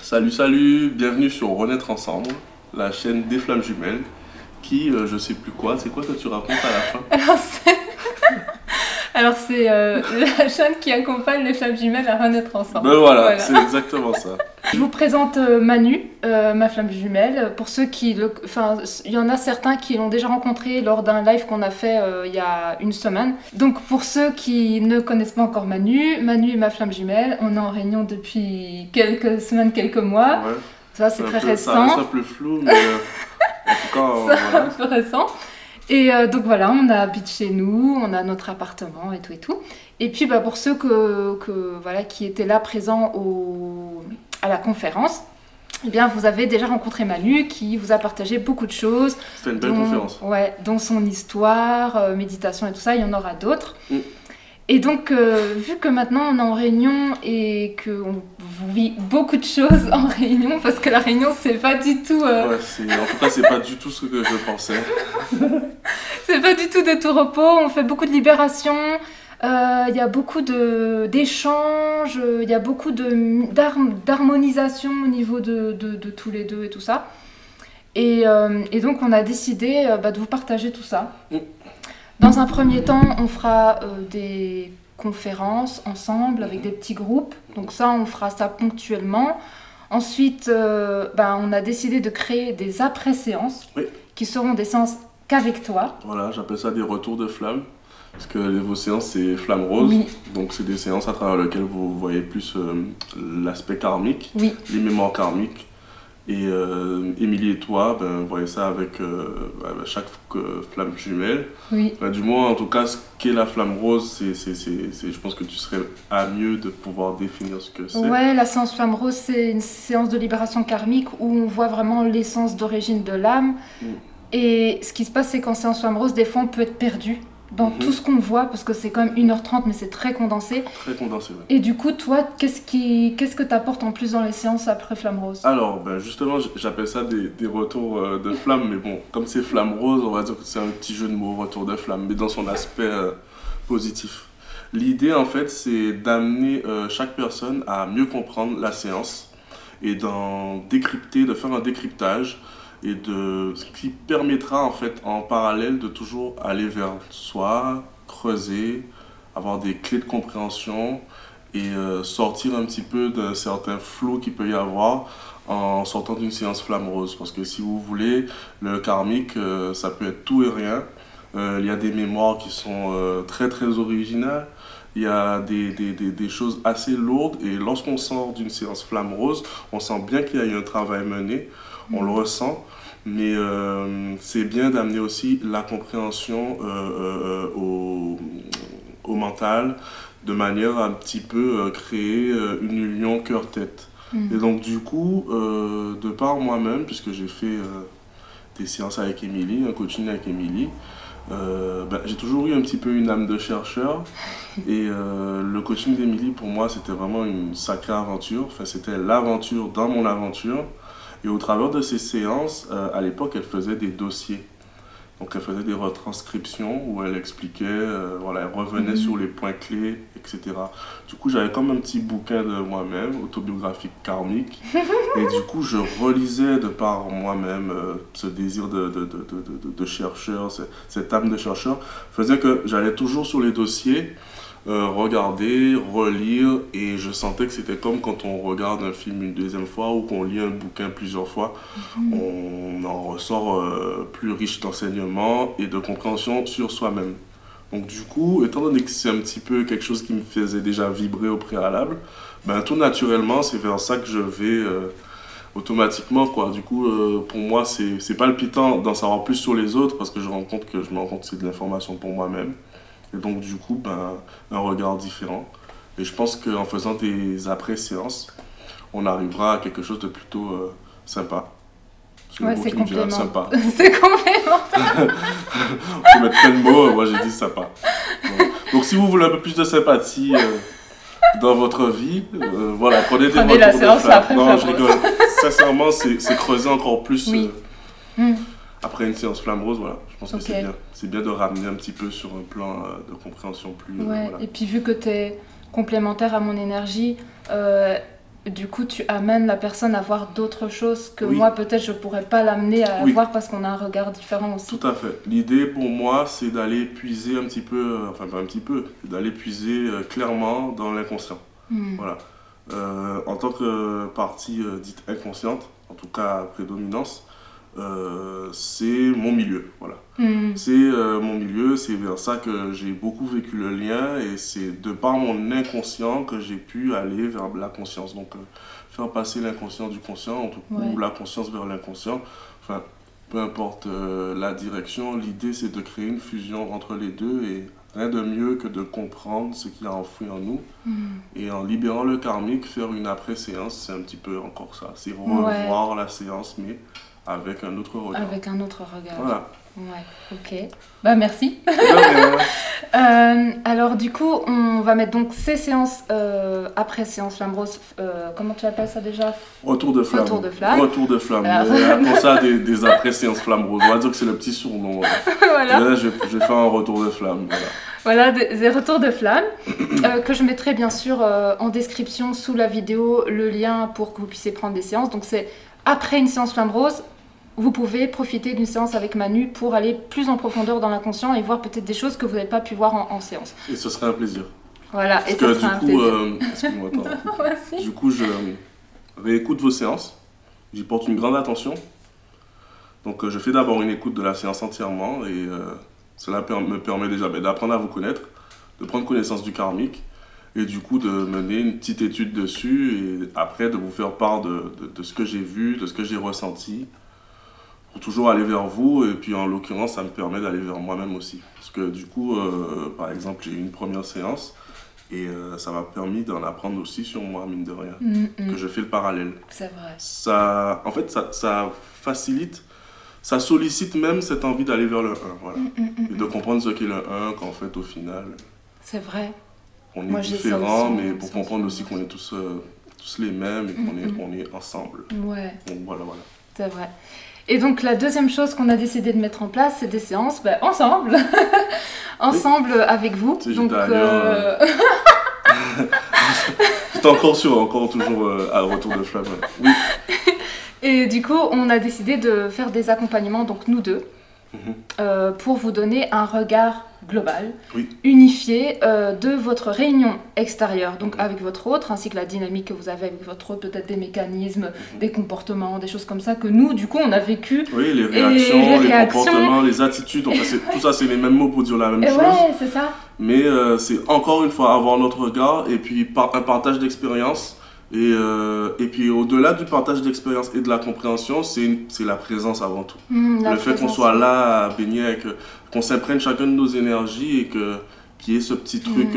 Salut, salut, bienvenue sur Renaître Ensemble, la chaîne des flammes jumelles, qui, je sais plus quoi, c'est quoi que tu racontes à la fin? Alors c'est la chaîne qui accompagne les flammes jumelles à renaître ensemble. Ben voilà. C'est exactement ça. Je vous présente Manu, ma flamme jumelle. Pour ceux qui il y en a certains qui l'ont déjà rencontré lors d'un live qu'on a fait il y a une semaine. Donc pour ceux qui ne connaissent pas encore Manu, Manu est ma flamme jumelle. On est en réunion depuis quelques semaines, quelques mois. Ouais. Ça c'est très récent. Ça reste un peu flou, mais en tout cas, C'est voilà. un peu récent. Et donc voilà, on habite chez nous, on a notre appartement et tout et tout. Et puis pour ceux voilà, qui étaient là présents à la conférence, eh bien vous avez déjà rencontré Manu qui vous a partagé beaucoup de choses. C'était une belle conférence. Ouais, dont son histoire, méditation et tout ça, il y en aura d'autres. Et donc, vu que maintenant on est en réunion et qu'on vit beaucoup de choses en réunion, parce que la réunion c'est pas du tout... Ouais, en tout cas c'est pas du tout ce que je pensais. C'est pas du tout de tout repos, on fait beaucoup de libération, il y a beaucoup d'échanges, il y a beaucoup d'harmonisation au niveau de tous les deux et tout ça. Et donc on a décidé de vous partager tout ça. Dans un premier temps, on fera des conférences ensemble avec des petits groupes. Donc ça, on fera ça ponctuellement. Ensuite, on a décidé de créer des après-séances qui seront des séances qu'avec toi. Voilà, j'appelle ça des retours de flammes. Parce que vos séances, c'est flamme rose. Oui. Donc c'est des séances à travers lesquelles vous voyez plus l'aspect karmique, Oui. les mémoires karmiques. Et Émilie et toi, vous voyez ça avec chaque flamme jumelle. Oui. Du moins, en tout cas, ce qu'est la flamme rose, je pense que tu serais à mieux de pouvoir définir ce que c'est. Ouais, la séance flamme rose, c'est une séance de libération karmique où on voit vraiment l'essence d'origine de l'âme. Et ce qui se passe, c'est qu'en séance flamme rose, des fois, on peut être perdu dans tout ce qu'on voit, parce que c'est quand même 1h30, mais c'est très condensé. Très condensé, oui. Et du coup, toi, qu'est-ce que tu apportes en plus dans les séances après Flamme Rose? Alors, justement, j'appelle ça des retours de flamme, mais bon, comme c'est flamme rose, on va dire que c'est un petit jeu de mots, retour de flamme, mais dans son aspect positif. L'idée, en fait, c'est d'amener chaque personne à mieux comprendre la séance et de faire un décryptage, et ce qui permettra en fait en parallèle de toujours aller vers soi, creuser, avoir des clés de compréhension et sortir un petit peu d'un certain flou qu'il peut y avoir en sortant d'une séance flamme rose. Parce que si vous voulez, le karmique, ça peut être tout et rien. Il y a des mémoires qui sont très très originales. Il y a des choses assez lourdes, et lorsqu'on sort d'une séance flamme rose, on sent bien qu'il y a eu un travail mené, on le ressent, mais c'est bien d'amener aussi la compréhension au mental, de manière à un petit peu créer une union cœur-tête. Et donc du coup, de par moi-même, puisque j'ai fait des séances avec Émilie, un coaching avec Émilie, j'ai toujours eu un petit peu une âme de chercheur, et le coaching d'Émilie pour moi c'était vraiment une sacrée aventure, enfin c'était l'aventure dans mon aventure. Et au travers de ces séances, à l'époque elle faisait des dossiers, donc elle faisait des retranscriptions où elle expliquait, elle revenait sur les points clés, etc. Du coup j'avais comme un petit bouquin de moi-même, autobiographique karmique, et du coup je relisais de par moi-même ce désir de chercheur, cette âme de chercheur, faisait que j'allais toujours sur les dossiers, regarder, relire, et je sentais que c'était comme quand on regarde un film une deuxième fois ou qu'on lit un bouquin plusieurs fois. On en ressort plus riche d'enseignements et de compréhension sur soi-même. Donc du coup, étant donné que c'est un petit peu quelque chose qui me faisait déjà vibrer au préalable, tout naturellement c'est vers ça que je vais automatiquement, quoi. Du coup, pour moi c'est palpitant d'en savoir plus sur les autres, parce que je me rends compte que c'est de l'information pour moi-même. Et donc du coup, un regard différent. Et je pense qu'en faisant des après-séances, on arrivera à quelque chose de plutôt sympa. Ouais, c'est complémentaire. Sympa. C'est complémentaire. On peut mettre plein de mots, moi j'ai dit sympa. Donc si vous voulez un peu plus de sympathie dans votre vie, prenez des retours la de séance flamme. après. Non, je rigole. Sincèrement, c'est creuser encore plus. Oui. Après une séance flamme rose, je pense que c'est bien. C'est bien de ramener un petit peu sur un plan de compréhension plus... Et puis vu que tu es complémentaire à mon énergie, du coup, tu amènes la personne à voir d'autres choses que Oui. moi, peut-être, je pourrais pas l'amener à Oui. voir parce qu'on a un regard différent aussi. Tout à fait. L'idée pour moi, c'est d'aller puiser un petit peu, enfin pas un petit peu, d'aller puiser clairement dans l'inconscient. Voilà. En tant que partie dite inconsciente, en tout cas à prédominance, c'est mon milieu. Voilà. C'est mon milieu, c'est vers ça que j'ai beaucoup vécu le lien et c'est de par mon inconscient que j'ai pu aller vers la conscience. Donc faire passer l'inconscient du conscient ou la conscience vers l'inconscient. Enfin, peu importe la direction, l'idée c'est de créer une fusion entre les deux et rien de mieux que de comprendre ce qu'il y a enfoui en nous. Et en libérant le karmique, faire une après-séance, c'est un petit peu encore ça. C'est revoir la séance, mais avec un autre regard. Avec un autre regard. Voilà. Ouais, ok. Bah merci. Alors du coup, on va mettre donc ces séances après séance flamme rose. Comment tu appelles ça déjà? Retour de flamme. Retour de flamme. Retour de flamme. Pour ça, des après séances flamme rose. On va dire que c'est le petit surnom. Voilà. Là, je vais faire un retour de flamme. Voilà, des retours de flamme que je mettrai bien sûr en description sous la vidéo le lien pour que vous puissiez prendre des séances. Donc c'est après une séance flamme rose. Vous pouvez profiter d'une séance avec Manu pour aller plus en profondeur dans l'inconscient et voir peut-être des choses que vous n'avez pas pu voir en séance. Et ce serait un plaisir. Voilà, parce et ce sera un plaisir. Excuse-moi, attends. Du coup, je réécoute vos séances. J'y porte une grande attention. Donc, je fais d'abord une écoute de la séance entièrement et cela me permet déjà d'apprendre à vous connaître, de prendre connaissance du karmique et du coup de mener une petite étude dessus et après de vous faire part de ce que j'ai vu, de ce que j'ai ressenti. Pour toujours aller vers vous et puis en l'occurrence ça me permet d'aller vers moi-même aussi parce que du coup par exemple j'ai eu une première séance et ça m'a permis d'en apprendre aussi sur moi mine de rien que je fais le parallèle. C'est vrai. Ça, en fait ça facilite, ça sollicite même cette envie d'aller vers le 1 voilà. Et de comprendre ce qu'est le 1 qu'en fait au final c'est vrai. On est différents mais pour comprendre aussi qu'on est tous les mêmes et qu'on est ensemble. Ouais. Donc voilà. C'est vrai. Et donc la deuxième chose qu'on a décidé de mettre en place, c'est des séances ensemble, ensemble avec vous. Donc c'est encore toujours à retour de flamme. Oui. Et du coup, on a décidé de faire des accompagnements, donc nous deux, pour vous donner un regard global, unifié de votre réunion extérieure, donc avec votre autre, ainsi que la dynamique que vous avez avec votre autre, peut-être des mécanismes, des comportements, des choses comme ça que nous, du coup, on a vécu. Oui, les réactions, les comportements, les attitudes, enfin, tout ça, c'est les mêmes mots pour dire la même chose. Ouais, c'est ça. Mais c'est encore une fois avoir notre regard et puis un partage d'expérience. Et puis au-delà du partage d'expérience et de la compréhension, c'est la présence avant tout. Le fait qu'on soit là à baigner, qu'on s'imprègne chacun de nos énergies et qu'il y ait ce petit truc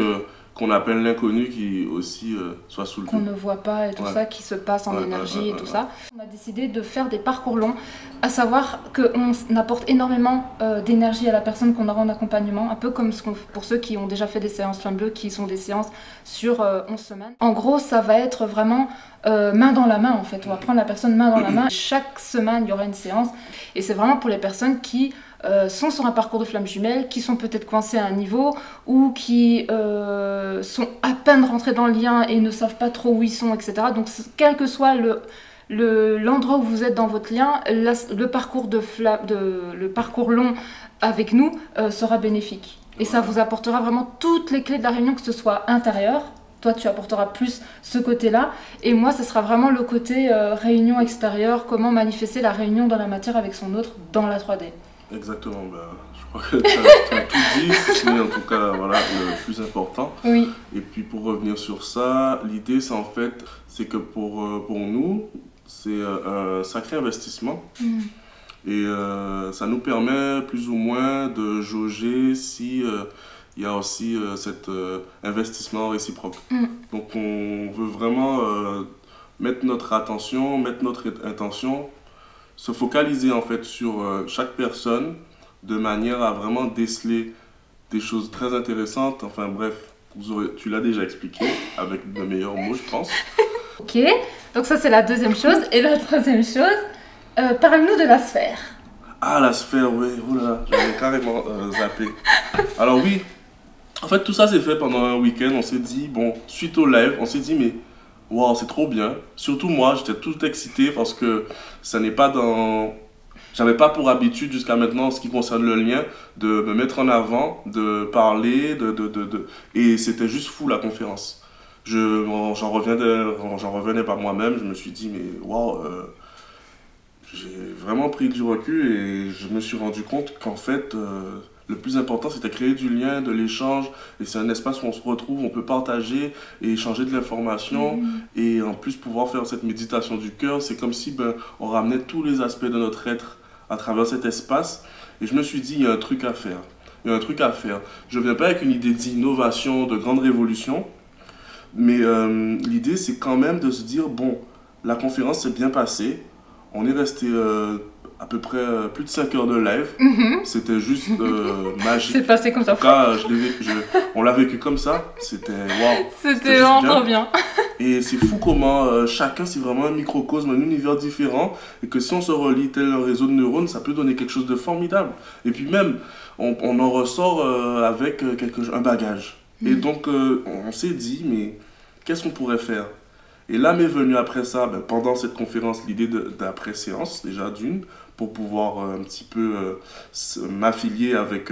qu'on appelle l'inconnu qui aussi soit soulevé. Qu'on ne voit pas et tout ça, qui se passe en énergie et tout ça. On a décidé de faire des parcours longs, à savoir qu'on apporte énormément d'énergie à la personne qu'on aura en accompagnement, un peu comme pour ceux qui ont déjà fait des séances flamme bleue, qui sont des séances sur 11 semaines. En gros, ça va être vraiment main dans la main en fait. On va prendre la personne main dans la main. Chaque semaine, il y aura une séance et c'est vraiment pour les personnes qui sont sur un parcours de flamme jumelle, qui sont peut-être coincés à un niveau ou qui sont à peine rentrés dans le lien et ne savent pas trop où ils sont, etc. Donc quel que soit l'endroit où vous êtes dans votre lien, le parcours long avec nous sera bénéfique. Et ça vous apportera vraiment toutes les clés de la réunion, que ce soit intérieur. Toi, tu apporteras plus ce côté-là. Et moi, ce sera vraiment le côté réunion extérieure, comment manifester la réunion dans la matière avec son autre dans la 3D. Exactement, je crois que tu as tout dit, c'est en tout cas le plus important. Oui. Et puis pour revenir sur ça, l'idée c'est que pour nous, c'est un sacré investissement. Et ça nous permet plus ou moins de jauger si il y a aussi cet investissement réciproque. Donc on veut vraiment mettre notre attention, mettre notre intention, se focaliser en fait sur chaque personne de manière à vraiment déceler des choses très intéressantes. Enfin bref, tu l'as déjà expliqué avec de meilleurs mots, je pense. Ok, donc ça c'est la deuxième chose. Et la troisième chose, parle-nous de la sphère. Ah, la sphère, oui, oula, j'avais carrément zappé. Alors oui, en fait tout ça s'est fait pendant un week-end. On s'est dit, bon, suite au live, on s'est dit mais wow, c'est trop bien. Surtout moi, j'étais tout excité parce que ça n'est pas dans... J'avais pas pour habitude jusqu'à maintenant, en ce qui concerne le lien, de me mettre en avant, de parler, et c'était juste fou la conférence. J'en revenais pas moi-même, je me suis dit, mais waouh, j'ai vraiment pris du recul et je me suis rendu compte qu'en fait, le plus important, c'était créer du lien, de l'échange. Et c'est un espace où on se retrouve, on peut partager et échanger de l'information. Et en plus, pouvoir faire cette méditation du cœur, c'est comme si ben, on ramenait tous les aspects de notre être à travers cet espace. Et je me suis dit, il y a un truc à faire. Il y a un truc à faire. Je ne viens pas avec une idée d'innovation, de grande révolution. Mais l'idée, c'est quand même de se dire, bon, la conférence s'est bien passée. On est resté à peu près plus de 5 heures de live. C'était juste magique. C'est passé comme ça. En tout cas, on l'a vécu comme ça. C'était waouh. C'était vraiment trop bien. Et c'est fou comment chacun, c'est vraiment un microcosme, un univers différent. Et que si on se relie tel un réseau de neurones, ça peut donner quelque chose de formidable. Et puis même, on en ressort avec un bagage. Et donc, on s'est dit, mais qu'est-ce qu'on pourrait faire? Et là m'est venue après ça, ben, pendant cette conférence, l'idée d'après-séance, déjà d'une, pour pouvoir un petit peu m'affilier avec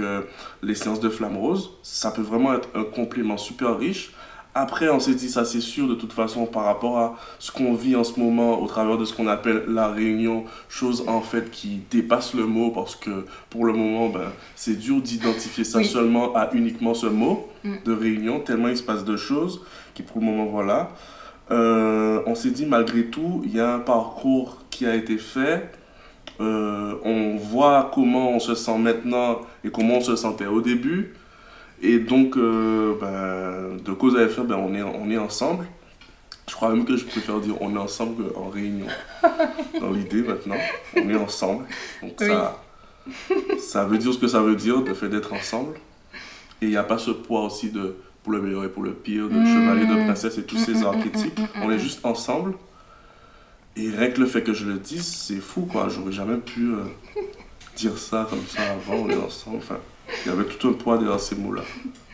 les séances de Flamme Rose. Ça peut vraiment être un complément super riche. Après, on s'est dit, ça c'est sûr, de toute façon, par rapport à ce qu'on vit en ce moment, au travers de ce qu'on appelle la réunion, chose en fait qui dépasse le mot, parce que pour le moment, ben, c'est dur d'identifier ça seulement à uniquement ce mot de réunion, tellement il se passe de choses, qui pour le moment, voilà. On s'est dit, malgré tout, il y a un parcours qui a été fait. On voit comment on se sent maintenant et comment on se sentait au début. Et donc, ben, de cause à effet, ben, on est ensemble. Je crois même que je préfère dire on est ensemble en réunion. Dans l'idée maintenant, on est ensemble. Donc ça veut dire ce que ça veut dire, le fait d'être ensemble. Et il n'y a pas ce poids aussi de pour le meilleur et pour le pire, de chevalier, de princesse et tous ces archétypes. On est juste ensemble. Et rien que le fait que je le dise, c'est fou quoi. J'aurais jamais pu dire ça comme ça avant, on est ensemble. Enfin, il y avait tout un poids derrière ces mots-là.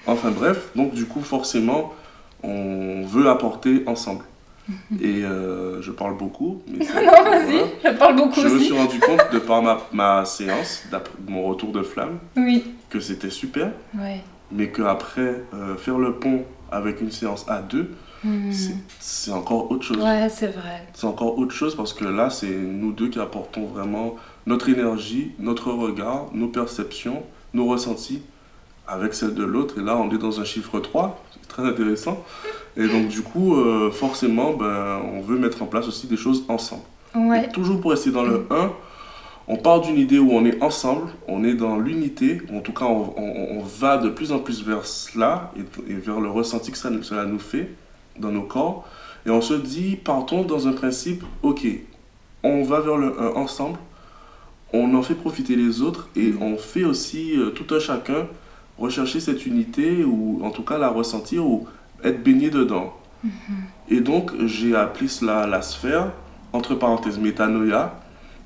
Enfin bref, donc du coup forcément, on veut apporter ensemble. Et je parle beaucoup. Mais non, vas-y, je parle beaucoup aussi. Je me aussi. suis rendu compte de par ma séance, mon retour de flamme, que c'était super. Ouais. Mais qu'après, faire le pont avec une séance à deux, c'est encore autre chose. Ouais, c'est vrai. C'est encore autre chose parce que là, c'est nous deux qui apportons vraiment notre énergie, notre regard, nos perceptions, nos ressentis avec celle de l'autre. Et là, on est dans un chiffre 3, c'est très intéressant. Et donc, du coup, forcément, ben, on veut mettre en place aussi des choses ensemble. Ouais. Et toujours pour rester dans le 1, on part d'une idée où on est ensemble, on est dans l'unité, en tout cas on va de plus en plus vers cela et vers le ressenti que cela nous fait dans nos corps. Et on se dit, partons dans un principe, ok, on va vers le 1 ensemble, on en fait profiter les autres et on fait aussi tout un chacun rechercher cette unité ou en tout cas la ressentir ou être baigné dedans. Et donc j'ai appelé cela la sphère, entre parenthèses métanoïa.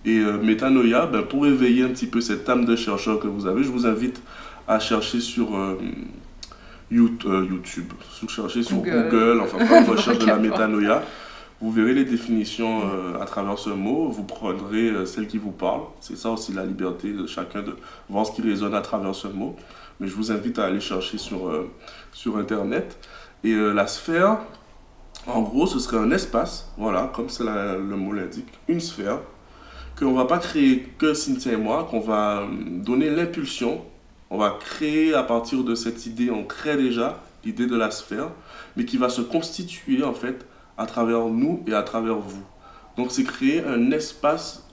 Et métanoïa, ben, pour éveiller un petit peu cette âme de chercheur que vous avez, je vous invite à chercher sur YouTube, chercher sur Google, enfin faire une recherche de la métanoïa. Vous verrez les définitions à travers ce mot, vous prendrez celle qui vous parle. C'est ça aussi la liberté de chacun de voir ce qui résonne à travers ce mot. Mais je vous invite à aller chercher sur Internet. Et la sphère, en gros, ce serait un espace, voilà, comme le mot l'indique, une sphère, qu'on ne va pas créer que Cynthia et moi, qu'on va donner l'impulsion, on va créer à partir de cette idée, on crée déjà l'idée de la sphère, mais qui va se constituer en fait à travers nous et à travers vous. Donc c'est créer un espace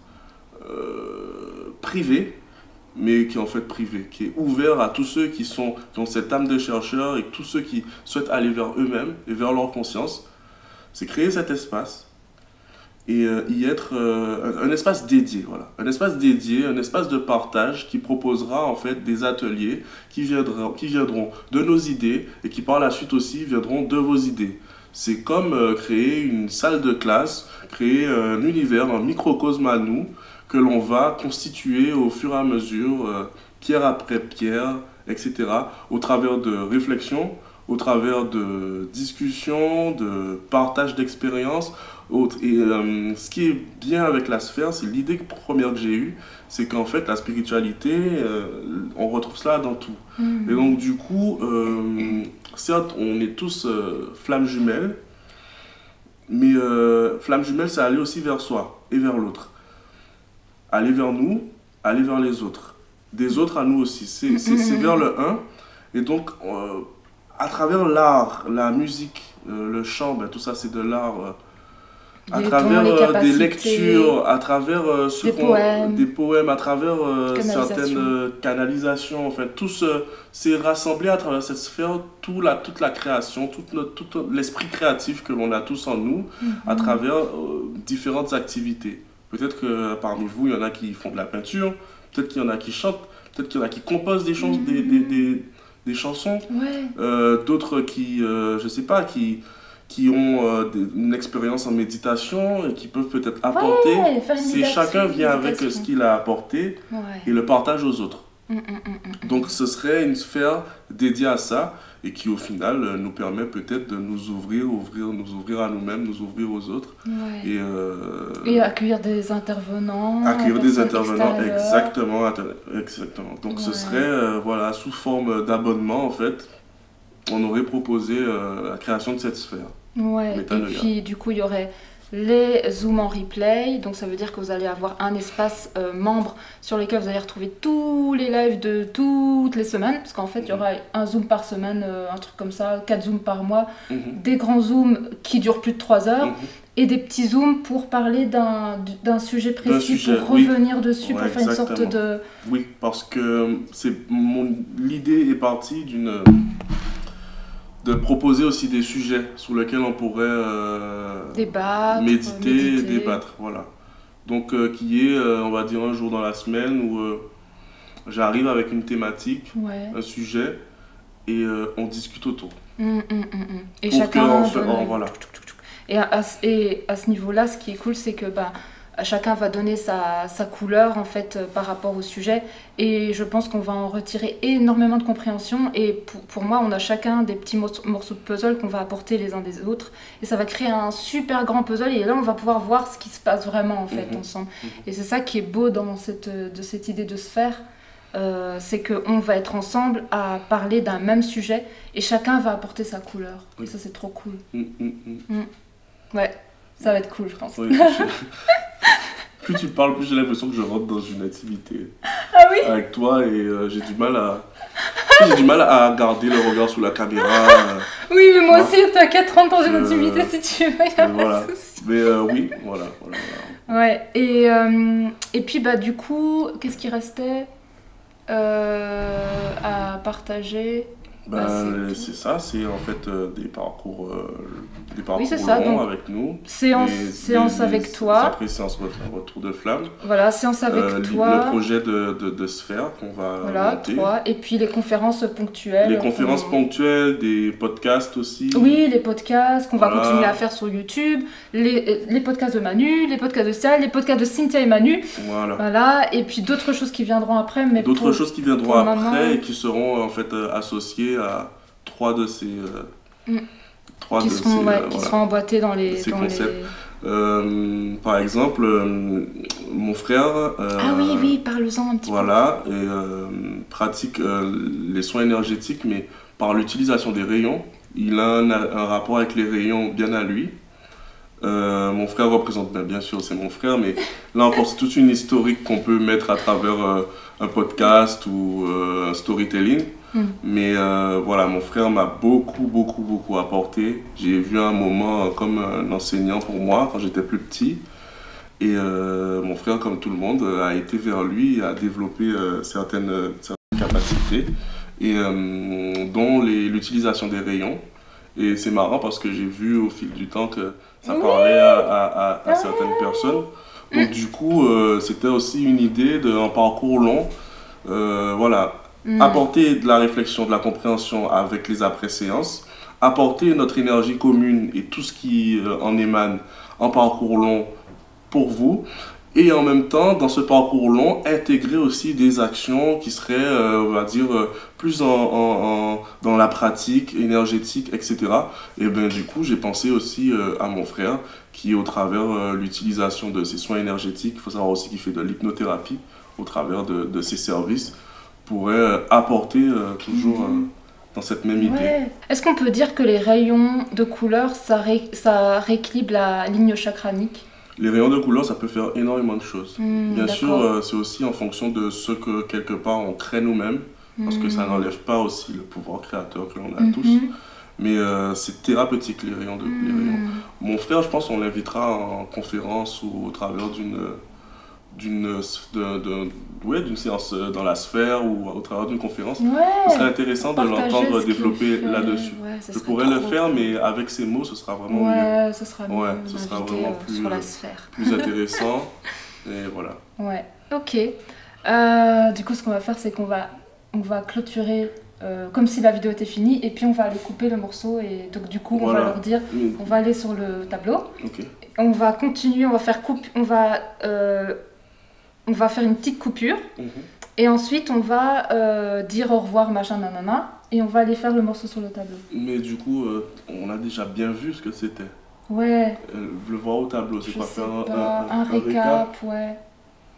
privé, mais qui est en fait privé, qui est ouvert à tous ceux qui ont cette âme de chercheur et tous ceux qui souhaitent aller vers eux-mêmes et vers leur conscience. C'est créer cet espace et y être un espace dédié, voilà. Un espace dédié, un espace de partage qui proposera en fait des ateliers qui viendront de nos idées et qui par la suite aussi viendront de vos idées. C'est comme créer une salle de classe, créer un univers, un microcosme à nous que l'on va constituer au fur et à mesure, pierre après pierre, etc., au travers de réflexions, au travers de discussions, de partage d'expériences, autres. Et ce qui est bien avec la sphère, c'est l'idée première que j'ai eue, c'est qu'en fait, la spiritualité, on retrouve cela dans tout. Et donc, du coup, certes, on est tous flammes jumelles, mais flammes jumelles, c'est aller aussi vers soi et vers l'autre. Aller vers nous, aller vers les autres. Des autres à nous aussi. C'est vers le un. Et donc, à travers l'art, la musique, le chant, ben, tout ça, c'est de l'art. À travers des lectures, à travers des poèmes, à travers certaines canalisations, en fait, tout s'est rassemblé à travers cette sphère, toute la création, tout l'esprit créatif que l'on a tous en nous, à travers différentes activités. Peut-être que parmi vous, il y en a qui font de la peinture, peut-être qu'il y en a qui chantent, peut-être qu'il y en a qui composent des chansons, des chansons, d'autres qui, je sais pas, qui ont une expérience en méditation et qui peuvent peut-être apporter. C'est chacun vient avec ce qu'il a apporté et le partage aux autres. Donc ce serait une sphère dédiée à ça et qui au final nous permet peut-être de nous ouvrir à nous-mêmes, nous ouvrir aux autres. Et accueillir des intervenants. Accueillir des intervenants, exactement. Donc ce serait voilà, sous forme d'abonnement en fait. On aurait proposé la création de cette sphère. Ouais, et puis du coup, il y aurait les Zooms en replay. Donc ça veut dire que vous allez avoir un espace membre sur lequel vous allez retrouver tous les lives de toutes les semaines. Parce qu'en fait, il y aura un Zoom par semaine, un truc comme ça, 4 Zooms par mois. Des grands Zooms qui durent plus de 3 heures. Et des petits Zooms pour parler d'un sujet précis, pour revenir dessus, pour faire une sorte de... Oui, parce que l'idée est partie de proposer aussi des sujets sur lesquels on pourrait méditer, débattre, voilà. Donc qui est, on va dire, un jour dans la semaine où j'arrive avec une thématique, un sujet, et on discute autour. Et chacun voilà. Et à ce niveau-là, ce qui est cool, c'est que chacun va donner sa couleur en fait par rapport au sujet, et je pense qu'on va en retirer énormément de compréhension. Et pour moi, on a chacun des petits morceaux de puzzle qu'on va apporter les uns des autres, et ça va créer un super grand puzzle, et là on va pouvoir voir ce qui se passe vraiment en fait ensemble. Et c'est ça qui est beau dans cette idée de sphère, c'est qu'on va être ensemble à parler d'un même sujet et chacun va apporter sa couleur, et ça c'est trop cool. Ouais, ça va être cool, je pense. Oui, plus tu parles, plus j'ai l'impression que je rentre dans une intimité avec toi, et j'ai du mal à garder le regard sous la caméra. Oui, mais moi aussi, t'inquiète, rentre dans une intimité si tu veux, y a pas de souci. Mais oui, voilà. Ouais, et puis du coup, qu'est-ce qui restait à partager? C'est ça, c'est en fait des parcours oui, c'est ça, donc, avec nous. Séance avec toi. Après séance retour de flamme. Voilà, séance avec toi. Le projet de sphère qu'on va monter. 3. Et puis les conférences ponctuelles. Les conférences ponctuelles, des podcasts aussi. Oui, les podcasts qu'on va continuer à faire sur YouTube. Les podcasts de Manu, les podcasts de Sal, les podcasts de Cynthia et Manu. Voilà. Et puis d'autres choses qui viendront après. D'autres choses qui viendront après et qui seront en fait associées à 3 de ces... qui seront emboîtés dans les concepts. Par exemple, mon frère... oui, parle-en un petit peu. Voilà, et pratique les soins énergétiques, mais par l'utilisation des rayons. Il a un rapport avec les rayons bien à lui. Mon frère représente, bien sûr, c'est mon frère, mais là encore, c'est toute une historique qu'on peut mettre à travers un podcast ou un storytelling. Mais voilà, mon frère m'a beaucoup apporté. J'ai vu un moment comme un enseignant pour moi quand j'étais plus petit. Et mon frère, comme tout le monde, a été vers lui et a développé certaines capacités, et dont l'utilisation des rayons. Et c'est marrant parce que j'ai vu au fil du temps que ça parlait à certaines personnes. Donc du coup, c'était aussi une idée d'un parcours long. Voilà. Apporter de la réflexion, de la compréhension avec les après-séances, apporter notre énergie commune et tout ce qui en émane en parcours long pour vous, Et en même temps, dans ce parcours long, intégrer aussi des actions qui seraient, on va dire, plus dans la pratique énergétique, etc. Et bien du coup, j'ai pensé aussi à mon frère qui, au travers l'utilisation de ses soins énergétiques, il faut savoir aussi qu'il fait de l'hypnothérapie au travers de ses services, pourrait apporter toujours dans cette même idée. Ouais. Est-ce qu'on peut dire que les rayons de couleur, ça rééquilibre la ligne chakranique? Les rayons de couleur, ça peut faire énormément de choses. Bien sûr, d'accord. c'est aussi en fonction de ce que, quelque part, on crée nous-mêmes, parce que ça n'enlève pas aussi le pouvoir créateur que l'on a tous. Mais c'est thérapeutique, les rayons. Mon frère, je pense, on l'invitera en conférence ou au travers d'une séance dans la sphère ou au travers d'une conférence. Ce serait intéressant de l'entendre développer là-dessus. Ouais, je pourrais le faire, mais avec ces mots, ce sera vraiment mieux. Ce sera mieux. Ouais, ce sera vraiment plus, sur la sphère. plus intéressant. Et voilà. Ouais, ok. Du coup, ce qu'on va faire, c'est qu'on va clôturer comme si la vidéo était finie, et puis on va aller couper le morceau, et donc du coup, on va leur dire, on va aller sur le tableau. On va continuer, on va faire on va faire une petite coupure, et ensuite on va dire au revoir, machin, nanana, et on va aller faire le morceau sur le tableau. Mais du coup, on a déjà bien vu ce que c'était. Ouais. Le voir au tableau, c'est pas faire un récap, ouais.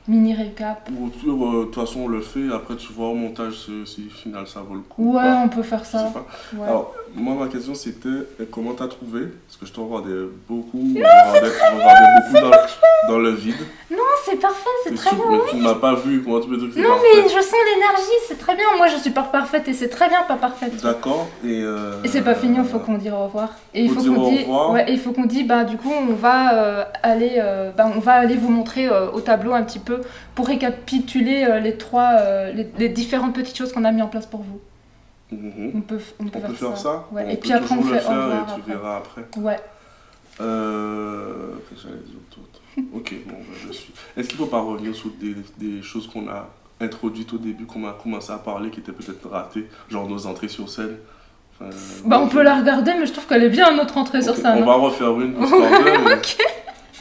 Mini récap. Ou de toute façon, on le fait, après tu vois au montage si au final ça vaut le coup. Ouais, on peut faire ça. Ouais. Alors, moi, ma question c'était comment t'as trouvé? Parce que je t'en regardais beaucoup. On regardait beaucoup dans le vide. Non, c'est parfait, c'est très bien. Mais tu ne m'as pas vu, comment tu peux dire que c'est parfait? Non, mais je sens l'énergie, c'est très bien. Moi, je suis pas parfaite et c'est très bien pas parfaite. D'accord. Et c'est pas fini, il faut qu'on dise au revoir. Et il faut qu'on dise, bah, du coup, on va aller vous montrer au tableau un petit peu pour récapituler les différentes petites choses qu'on a mis en place pour vous. On peut faire ça. Ouais. On et puis après, on fait au revoir. Et tu verras après. Ouais. J'allais dire ok, bon, je suis. Est-ce qu'il ne faut pas revenir sur des choses qu'on a introduites au début, qu'on a commencé à parler, qui étaient peut-être ratées, genre nos entrées sur scène? On peut la regarder, mais je trouve qu'elle est bien notre entrée sur scène. On va refaire une. Mais... Ok.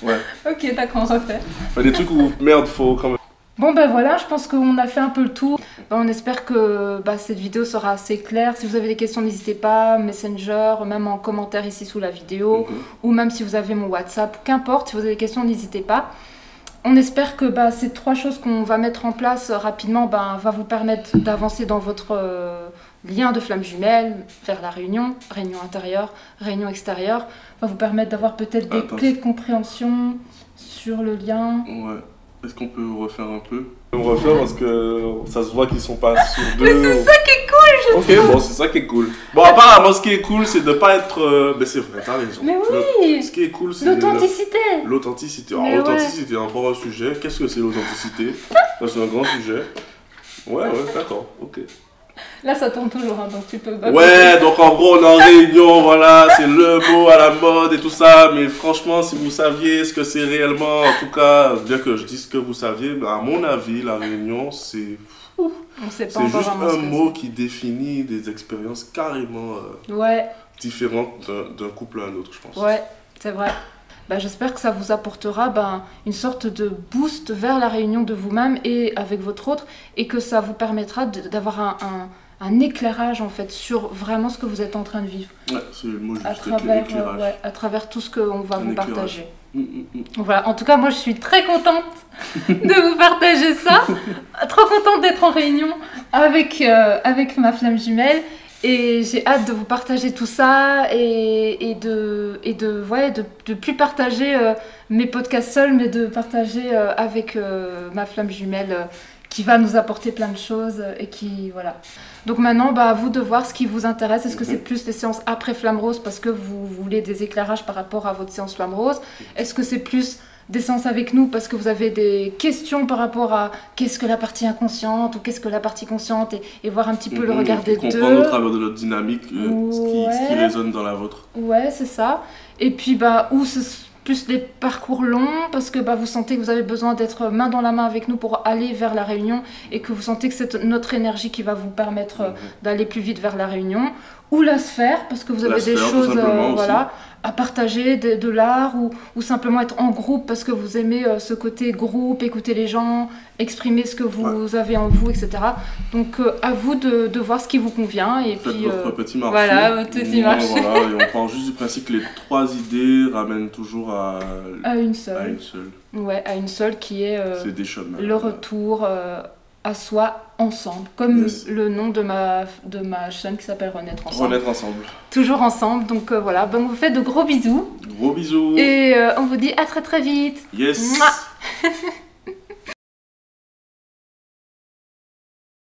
Ouais. Ok, d'accord, on refait. Des trucs où, merde, faut quand même. Bon ben voilà, je pense qu'on a fait un peu le tour. On espère que cette vidéo sera assez claire. Si vous avez des questions, n'hésitez pas, Messenger, même en commentaire ici sous la vidéo, ou même si vous avez mon WhatsApp, qu'importe, si vous avez des questions, n'hésitez pas. On espère que ces 3 choses qu'on va mettre en place rapidement va vous permettre d'avancer dans votre lien de flamme jumelle vers la réunion intérieure, réunion extérieure, va vous permettre d'avoir peut-être des clés de compréhension sur le lien. Ouais. Est-ce qu'on peut refaire un peu? On va refaire parce que ça se voit qu'ils sont pas sur 2. Mais c'est ça qui est cool, je trouve. Ok, bon, c'est ça qui est cool. Bon, apparemment, ce qui est cool, c'est de pas être. Mais c'est vrai, t'as raison. Mais oui. Ce qui est cool, c'est l'authenticité. L'authenticité. Alors, l'authenticité, encore un sujet. Qu'est-ce que c'est l'authenticité? C'est un grand sujet. Ouais, d'accord, ok. Là, ça tourne toujours, hein, donc tu peux... Ouais, donc en gros, on est en réunion, voilà, c'est le mot à la mode et tout ça, mais franchement, si vous saviez ce que c'est réellement, en tout cas, bien que je dise que vous saviez, à mon avis, la réunion, c'est... C'est juste un mot qui définit des expériences carrément différentes d'un couple à un autre, je pense. Ouais, c'est vrai. J'espère que ça vous apportera une sorte de boost vers la réunion de vous-même et avec votre autre, et que ça vous permettra d'avoir un éclairage en fait sur vraiment ce que vous êtes en train de vivre. Ouais, c'est le mot juste, à travers tout ce qu'on va vous partager. Voilà, en tout cas, moi je suis très contente de vous partager ça. Trop contente d'être en réunion avec ma flamme jumelle. Et j'ai hâte de vous partager tout ça et de plus partager mes podcasts seuls, mais de partager avec ma flamme jumelle qui va nous apporter plein de choses et qui voilà. Donc maintenant, à vous de voir ce qui vous intéresse. Est-ce que c'est plus les séances après flamme rose parce que vous voulez des éclairages par rapport à votre séance flamme rose? Est-ce que c'est plus des séances avec nous parce que vous avez des questions par rapport à qu'est-ce que la partie inconsciente ou qu'est-ce que la partie consciente et voir un petit peu le regard des deux. Comprendre au travers de notre dynamique ce qui résonne dans la vôtre. Ouais, c'est ça. Et puis, ou c'est plus des parcours longs parce que vous sentez que vous avez besoin d'être main dans la main avec nous pour aller vers la réunion et que vous sentez que c'est notre énergie qui va vous permettre d'aller plus vite vers la réunion. ou la sphère, parce que vous avez des choses voilà, à partager, de l'art, ou simplement être en groupe parce que vous aimez ce côté groupe, écouter les gens, exprimer ce que vous avez en vous, etc. Donc à vous de voir ce qui vous convient. Et faites puis, votre petit marché. Voilà, votre petit marché. Voilà, et on part juste du principe que les 3 idées ramènent toujours à une seule. À une seule. Ouais, à une seule qui est le retour à soi ensemble, comme le nom de ma chaîne qui s'appelle Renaître Ensemble. Renaître Ensemble. Toujours ensemble, donc voilà, bon, on vous fait de gros bisous. Gros bisous. Et on vous dit à très très vite. Yes. Mouah.